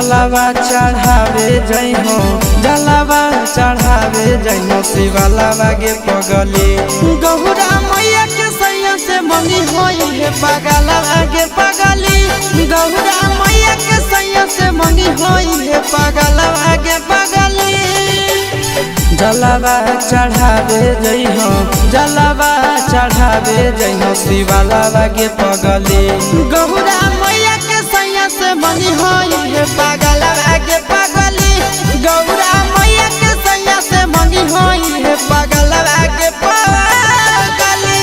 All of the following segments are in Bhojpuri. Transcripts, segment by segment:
जलावा चढ़ावे जई हो, जलावा चढ़ावे जई हो शिवालावा गे पगली। गौरा मैया के सैया से मंगी होई है पगलावा गे पगली। गौरा मैया के सैया से मंगी होई है पगलावा गे पगली। जलावा चढ़ावे जई हो, जलावा चढ़ावे जई हो शिवालावा गे पगली। गौरा मैया के सैया से मंगी होई है पगलावा गे पगली। गौरा मैया के सैया से मंगी होई है पगलावा गे पगली।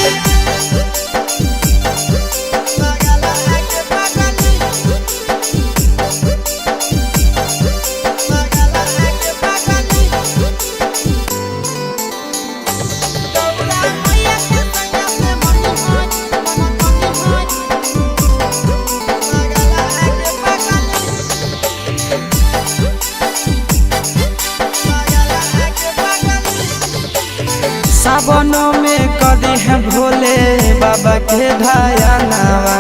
सावन में कदी है भोले बाबा के ढायनावा।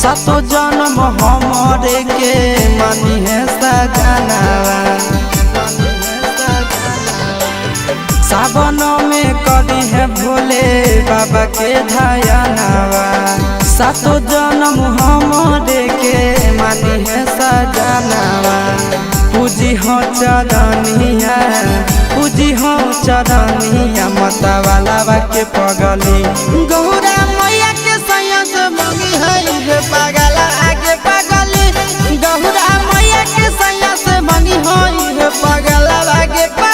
सातो जन्म हमरे के मानी है सजनावा। सावन में कदी है भोले बाबा के ढायनावा। सातो जन्म हमरे के मानी है सजनावा। पूजी हो चरनिया, पूजी हो चरनिया मतवालावा के पगली। गौरा मैया के सैया से मंगी है पगलावा गे पगली। गौरा मैया के सैया से मंगी है पगलावा गे पगली।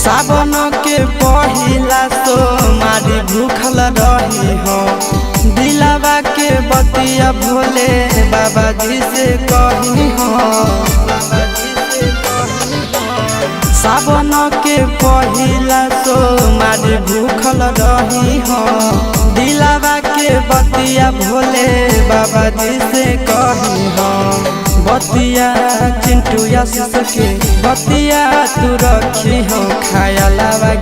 सावन के पहिला सोमारी भूखल रही हो। दिलावा के बतिया भोले बाबा जी से कही हो। सावन के पहिला सोमारी भूखल रही हो। दिलावा के बतिया भोले बाबा जी से कही हो। बतिया चिंटू आशीष के बतिया तू रखी हो, खाया लावा